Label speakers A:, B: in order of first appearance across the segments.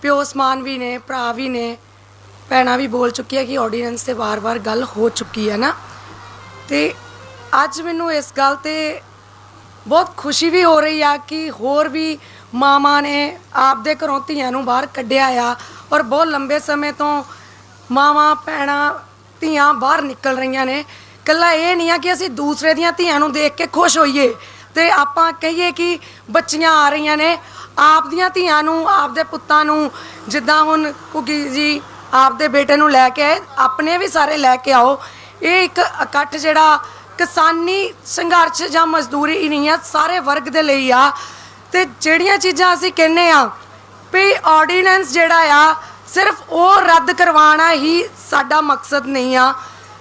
A: प्यो समान भी ने, भरा भी ने, भैणां भी बोल चुकी है कि ऑर्डीनेंस से बार बार गल हो चुकी है ना। तो अज मैनू इस गल ते बहुत खुशी भी हो रही है कि होर भी मावां ने आपदे घरों धीआं नूं बाहर कढ़िया आ और बहुत लंबे समय तो मावां भैणां धीआं बाहर निकल रही ने। कल्ला ये नहीं है कि असीं दूसरे दियां धीआं नूं देख के खुश होइए ते आपां कहिए कि बच्चियां आ रही ने। आप दियां धीआं नूं, आपदे पुत्तां नूं, जिद्दां हुण घुग्गी जी आपदे बेटे नूं लैके आए, अपने भी सारे लैके आओ। ये एक इकट्ठ जिहड़ा किसानी संघर्ष जां मजदूरी ही नहीं है, सारे वर्ग दे लई आ। ते जिहड़ियां चीज़ां असीं कहने आ भी ऑर्डीनेंस जिहड़ा आ सिर्फ वो रद्द करवाना ही साडा मकसद नहीं आ।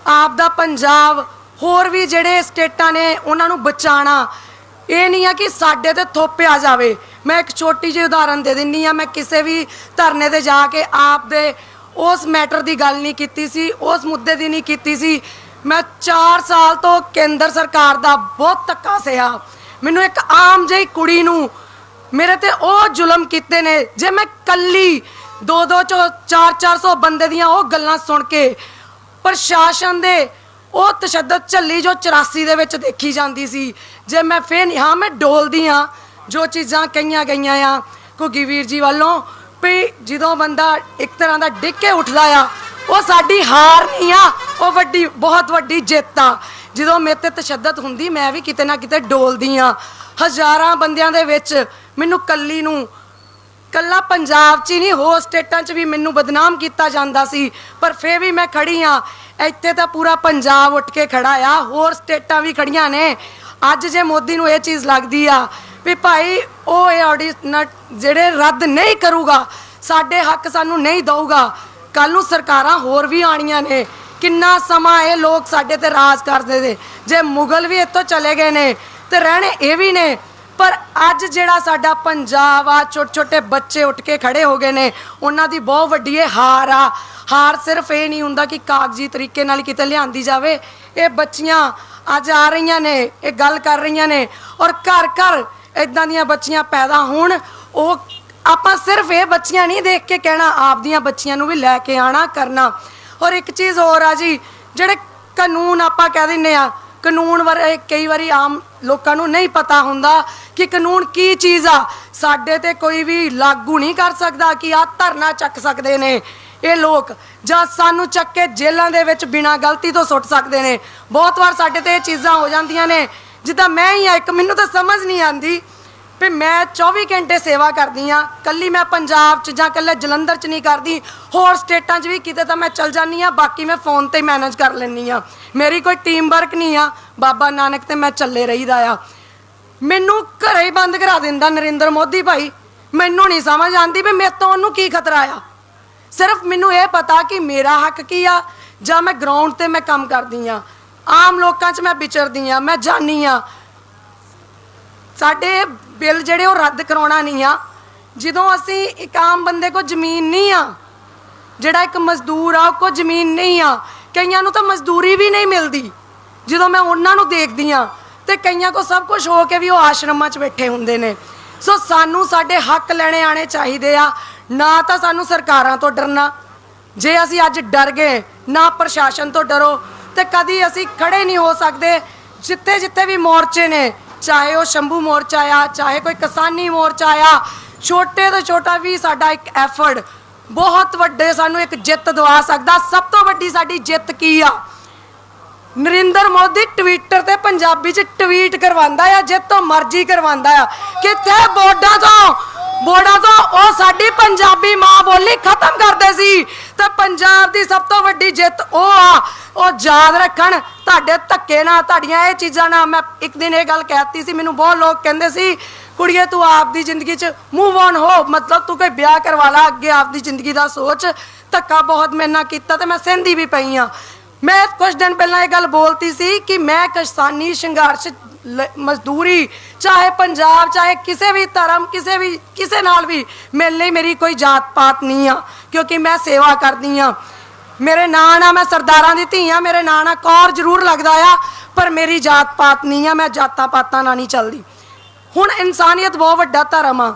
A: आप दा पंजाब होर भी जिहड़े स्टेटां ने उन्हां नूं बचाना, ये नहीं है कि साडे ते थोपिया जावे। मैं एक छोटी जी उदाहरण दे दिंदी आ। मैं किसी भी धरने ते जाके आप दे उस मैटर की गल नहीं की सी, उस मुद्दे की नहीं की सी। मैं 4 साल तो केंद्र सरकार का बहुत धक्का सहा। मैनू एक आम जी कुड़ी नूं मेरे ते ओ जुलम किते ने, जे मैं कल्ली 200-400 बंदे दियां ओ गल्लां सुन के प्रशासन दे ओ तशद्दद झल्ली जो 84 दे विच देखी जाती सी। जे मैं फिर हाँ मैं डोलदी हाँ जो चीज़ां कहीआं गईआं आ घुग्गी वीर जी वालों भी जो बंदा एक तरह का डिग के उठदा आ वो साडी हार नहीं आ, वो वड्डी बहुत वड्डी जित आ। जो मेरे ते तशद्दद हुंदी मैं भी किते ना किते डोलदी हाँ। हज़ारां बंदियां दे विच मैनू कल्ली नूं कल्ला पंजाब च ही नहीं होर स्टेटां च भी मैनू बदनाम किया जाता सी, पर फिर भी मैं खड़ी हाँ। इत्थे तो पूरा पंजाब उठ के खड़ा आ, होर स्टेटां भी खड़ियां ने। अज जे मोदी नूं ये चीज़ लगदी आ भी भाई वो ऑर्डीनेंस जिहड़े रद्द नहीं करूगा, साडे हक सानू नहीं दऊगा, कल नूं सरकारां होर भी आनियां ने। किन्ना समा ये लोग साडे ते राज करदे ने। जे मुगल भी इत्थों चले गए ने ते रहने ये भी ने, पर अज जिहड़ा साडा पंजाब आ, छोटे छोटे बच्चे उठ के खड़े हो गए ने, उन्हां दी बहुत वड्डी हार आ। हार सिर्फ ये नहीं हुंदा कि कागजी तरीके नाल किते लिआंदी जावे। ये बच्चियां अज आ रही ने, ये गल कर रही ने और घर घर इदां दियां बच्चियां पैदा होण। वो आपां सिर्फ ये बच्चियां नहीं देख के कहना, आप दियां बच्चियां नूं भी लैके आना करना। और एक चीज़ होर आ जी, जिहड़े कानून आपां कह दिंदे आ, कानून बारे कई बारी आम लोगों को नहीं पता हुंदा कि कानून की चीज़ आ। साडे ते कोई भी लागू नहीं कर सकदा कि आ धरना चक सकते ने ये लोग, जां सानू चक के जेलों दे विच बिना गलती तो सुट सकते हैं। बहुत बार साडे ते चीज़ां हो जांदियां ने, जिद्दां मैं ही एक मैनू तो समझ नहीं आती भी मैं 24 घंटे सेवा करदी हाँ। कल्ली मैं पंजाब च जां कल्ले जलंधर च नहीं करदी, होर स्टेटां च भी किते तां मैं चल जानी हाँ, बाकी मैं फ़ोन ते मैनेज कर लैनी हाँ। मेरी कोई टीम वर्क नहीं आ, बाबा नानक ते मैं चले रहीदा आ। मैनू घरे ही बंद करा दिंदा नरेंद्र मोदी भाई। मैनू नहीं समझ आती भी मेरे तो उन्होंने की खतरा आ। सिर्फ मैनू ये पता कि मेरा हक की आ, जां मैं ग्राउंड ते मैं काम करदी हाँ, आम लोकां च मैं विचरदी हाँ, मैं जानी हाँ। साडे बिल जिहड़े वो रद्द करवाउणा नहीं आ। जदों असीं एक आम बंदे को जमीन नहीं आ, जिहड़ा एक मजदूर आ को जमीन नहीं आ, कईयां नूं तां मजदूरी भी नहीं मिलती। जदों मैं उन्हां नूं देखदी हाँ ते कईयां को सब कुछ हो के भी वो आश्रमां च बैठे हुंदे ने। सो सानू साडे हक लैणे आने चाहिए आ, ना तो सानू सरकारां तो डरना। जे असीं अज डर गए ना प्रशासन तो डरो तो कदी असीं खड़े नहीं हो सकते। जिथे जिथे भी मोर्चे ने, चाहे वो शंभू मोर्चा आ, चाहे कोई किसानी मोर्चा आ, छोटे तो छोटा भी साडा एक एफर्ट बहुत वड्डे सानू एक जित दवा सकदा। सब तो वड्डी साडी जित की आ, नरेंद्र मोदी ट्विटर ते पंजाबी च ट्वीट करवांदा आ, जितो मर्जी करवांदा आ। किथे बोर्डां तो वो साडी पंजाबी माँ बोली खत्म करदे सी ते पंजाब दी सब तो वड्डी जित ओ आ। ओ याद रखण, तुहाडे धक्के ना, तुहाडीआं ये चीज़ां ना। मैं एक दिन ये गल कहती सी, मैनूं बहुत लोग कहंदे सी कुड़िए तू आपदी जिंदगी च मूव ऑन हो, मतलब तू कोई ब्याह करवा ला, अगे आपदी जिंदगी दा सोच। धक्का बहुत मेरे नाल कीता ते मैं सहंदी भी पई हाँ। मैं कुछ दिन पहला ये गल बोलती सी कि मैं किसानी संघर्ष मजदूरी चाहे पंजाब चाहे किसी भी धर्म किसी नाल भी मेरे लिए मेरी कोई जात पात नहीं आ, क्योंकि मैं सेवा करदी हाँ। मेरे नां ना मैं सरदारां दी धी हाँ, मेरे नां ना कौर जरूर लगदा आ, पर मेरी जात पात नहीं है, मैं जातां पातां नाल नहीं चलदी। हुण इंसानियत बहुत वड्डा धर्म आ।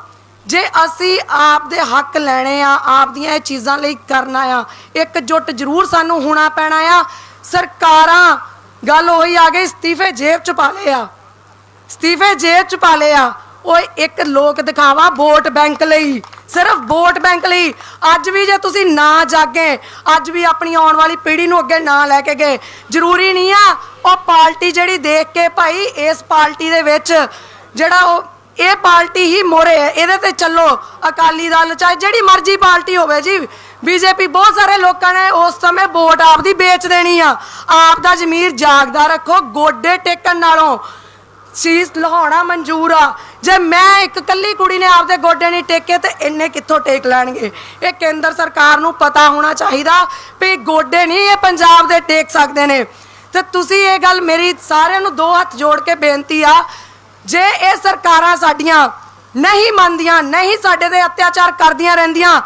A: ਜੇ ਅਸੀਂ ਆਪ ਦੇ ਹੱਕ ਲੈਣੇ ਆ, ਆਪ ਦੀਆਂ ਇਹ ਚੀਜ਼ਾਂ ਲਈ ਕਰਨਾ ਆ, ਇਕਜੁੱਟ ਜ਼ਰੂਰ ਸਾਨੂੰ ਹੋਣਾ ਪੈਣਾ ਆ। ਸਰਕਾਰਾਂ ਗੱਲ ਉਹੀ ਆ ਗਈ, ਅਸਤੀਫੇ ਜੇਬ ਚ ਪਾ ਲਏ ਆ, ਅਸਤੀਫੇ ਜੇਬ ਚ ਪਾ ਲਏ ਆ। ਉਹ ਇੱਕ ਲੋਕ ਦਿਖਾਵਾ ਵੋਟ ਬੈਂਕ ਲਈ, ਸਿਰਫ ਵੋਟ ਬੈਂਕ ਲਈ। ਅੱਜ ਵੀ ਜੇ ਤੁਸੀਂ ਨਾ ਜਾਗੇ, ਅੱਜ ਵੀ ਆਪਣੀ ਆਉਣ ਵਾਲੀ ਪੀੜ੍ਹੀ ਨੂੰ ਅੱਗੇ ਨਾ ਲੈ ਕੇ ਗਏ, ਜ਼ਰੂਰੀ ਨਹੀਂ ਆ ਉਹ ਪਾਰਟੀ ਜਿਹੜੀ ਦੇਖ ਕੇ ਭਾਈ ਇਸ ਪਾਰਟੀ ਦੇ ਵਿੱਚ ਜਿਹੜਾ ਉਹ ਇਹ ਪਾਰਟੀ ਹੀ ਮੋਰੇ ਹੈ, ਇਹਦੇ ਤੇ ਚੱਲੋ। ਅਕਾਲੀ ਦਲ ਚਾਹੇ ਜਿਹੜੀ ਮਰਜ਼ੀ ਪਾਰਟੀ ਹੋਵੇ ਜੀ, ਬੀਜੇਪੀ, ਬਹੁਤ ਸਾਰੇ ਲੋਕਾਂ ਨੇ ਉਸ ਸਮੇਂ ਵੋਟ ਆਪਦੀ ਵੇਚ ਦੇਣੀ ਆ। ਆਪ ਦਾ ਜ਼ਮੀਰ ਜਾਗਦਾ ਰੱਖੋ, ਗੋਡੇ ਟੇਕਣ ਨਾਲੋਂ ਸੀਸ ਲਹਾਉਣਾ ਮਨਜ਼ੂਰ ਆ। ਜੇ ਮੈਂ ਇੱਕ ਕੱਲੀ ਕੁੜੀ ਨੇ ਆਪਦੇ ਗੋਡੇ ਨਹੀਂ ਟੇਕੇ ਤੇ ਇੰਨੇ ਕਿੱਥੋਂ ਟੇਕ ਲੈਣਗੇ। ਇਹ ਕੇਂਦਰ ਸਰਕਾਰ ਨੂੰ ਪਤਾ ਹੋਣਾ ਚਾਹੀਦਾ ਵੀ ਗੋਡੇ ਨਹੀਂ ਇਹ ਪੰਜਾਬ ਦੇ ਟੇਕ ਸਕਦੇ ਨੇ। ਤੇ ਤੁਸੀਂ ਇਹ ਗੱਲ, ਮੇਰੀ ਸਾਰਿਆਂ ਨੂੰ ਦੋ ਹੱਥ ਜੋੜ ਕੇ ਬੇਨਤੀ ਆ, ਜੇ ਇਹ ਸਰਕਾਰਾਂ ਸਾਡੀਆਂ ਨਹੀਂ ਮੰਨਦੀਆਂ, ਨਹੀਂ ਸਾਡੇ ਤੇ ਅਤਿਆਚਾਰ ਕਰਦੀਆਂ ਰਹਿੰਦੀਆਂ,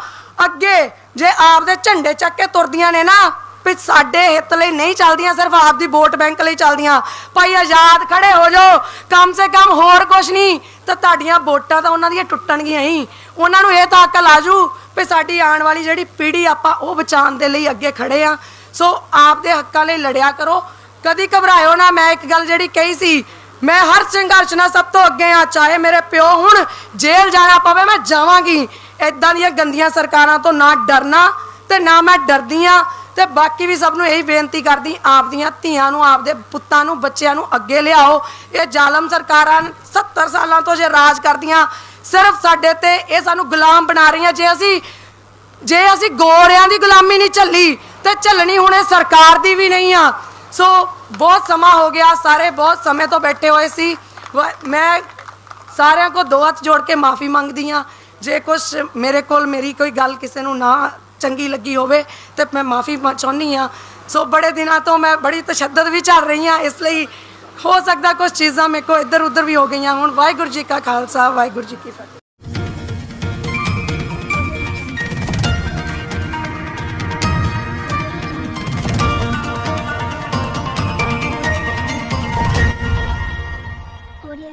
A: ਅੱਗੇ ਜੇ ਆਪਦੇ ਝੰਡੇ ਚੱਕ ਕੇ ਤੁਰਦੀਆਂ ਨੇ ਨਾ, ਵੀ ਸਾਡੇ ਹਿੱਤ ਲਈ ਨਹੀਂ ਚੱਲਦੀਆਂ, ਸਿਰਫ ਆਪਦੀ ਵੋਟ ਬੈਂਕ ਲਈ ਚੱਲਦੀਆਂ, ਭਾਈ ਆਜ਼ਾਦ ਖੜੇ ਹੋ ਜਾਓ, ਕਮ ਸੇ ਕਮ ਹੋਰ ਕੁਛ ਨਹੀਂ ਤਾਂ ਤੁਹਾਡੀਆਂ ਵੋਟਾਂ ਤਾਂ ਉਹਨਾਂ ਦੀਆਂ ਟੁੱਟਣਗੀਆਂ ਹੀ। ਉਹਨਾਂ ਨੂੰ ਇਹ ਤਾਂ ਅਕਲ ਆਜੂ ਵੀ ਸਾਡੀ ਆਉਣ ਵਾਲੀ ਜਿਹੜੀ ਪੀੜ੍ਹੀ ਆਪਾਂ ਉਹ ਬਚਾਉਣ ਦੇ ਲਈ ਅੱਗੇ ਖੜੇ ਆ। ਸੋ ਆਪਦੇ ਹੱਕਾਂ ਲਈ ਲੜਿਆ ਕਰੋ, ਕਦੀ ਘਬਰਾਇਓ ਨਾ। ਮੈਂ ਇੱਕ ਗੱਲ ਜਿਹੜੀ ਕਹੀ ਸੀ, ਮੈਂ ਹਰ ਸੰਘਰਸ਼ ਨਾਲ ਸਭ ਤੋਂ ਅੱਗੇ ਆ, ਚਾਹੇ ਮੇਰੇ ਪਿਓ ਹੁਣ ਜੇਲ੍ਹ ਜਾਣਾ ਪਵੇ ਮੈਂ ਜਾਵਾਂਗੀ। ਇਦਾਂ ਦੀਆਂ ਗੰਦੀਆਂ ਸਰਕਾਰਾਂ ਤੋਂ ਨਾ ਡਰਨਾ ਤੇ ਨਾ ਮੈਂ ਡਰਦੀ ਆ। ਤੇ ਬਾਕੀ ਵੀ ਸਭ ਨੂੰ ਇਹੀ ਬੇਨਤੀ ਕਰਦੀ, ਆਪਦੀਆਂ ਧੀਆਂ ਨੂੰ, ਆਪਦੇ ਪੁੱਤਾਂ ਨੂੰ, ਬੱਚਿਆਂ ਨੂੰ ਅੱਗੇ ਲਿਆਓ। ਇਹ ਜ਼ਾਲਮ ਸਰਕਾਰਾਂ 70 ਸਾਲਾਂ ਤੋਂ ਜੇ ਰਾਜ ਕਰਦੀਆਂ, ਸਿਰਫ ਸਾਡੇ ਤੇ ਇਹ ਸਾਨੂੰ ਗੁਲਾਮ ਬਣਾ ਰਹੀਆਂ। ਜੇ ਅਸੀਂ ਗੋਰਿਆਂ ਦੀ ਗੁਲਾਮੀ ਨਹੀਂ ਝੱਲੀ ਤੇ ਝੱਲਣੀ ਹੁਣ ਇਹ ਸਰਕਾਰ ਦੀ ਵੀ ਨਹੀਂ ਆ। ਸੋ ਬਹੁਤ ਸਮਾਂ ਹੋ ਗਿਆ, ਸਾਰੇ ਬਹੁਤ ਸਮੇਂ ਤੋਂ ਬੈਠੇ ਹੋਏ ਸੀ। ਮੈਂ ਸਾਰਿਆਂ ਕੋ ਦੋ ਹੱਥ ਜੋੜ ਕੇ ਮਾਫੀ ਮੰਗਦੀ ਆ। ਜੇ ਕੁਛ ਮੇਰੇ ਕੋਲ ਮੇਰੀ ਕੋਈ ਗੱਲ ਕਿਸੇ ਨੂੰ ਨਾ ਚੰਗੀ ਲੱਗੀ ਹੋਵੇ ਤੇ ਮੈਂ ਮਾਫੀ ਚਾਹੁੰਦੀ ਆ। ਸੋ ਬੜੇ ਦਿਨਾਂ ਤੋਂ ਮੈਂ ਬੜੀ ਤਸ਼ੱਦਦ ਵੀ ਚੱਲ ਰਹੀ ਹਾਂ, ਇਸ ਲਈ ਹੋ ਸਕਦਾ ਕੁਝ ਚੀਜ਼ਾਂ ਮੇਰੇ ਕੋ ਇੱਧਰ ਉੱਧਰ ਵੀ ਹੋ ਗਈਆਂ। ਹੁਣ ਵਾਹਿਗੁਰੂ ਜੀ ਕਾ ਖਾਲਸਾ, ਵਾਹਿਗੁਰੂ ਜੀ ਕੀ ਫਤਿਹ।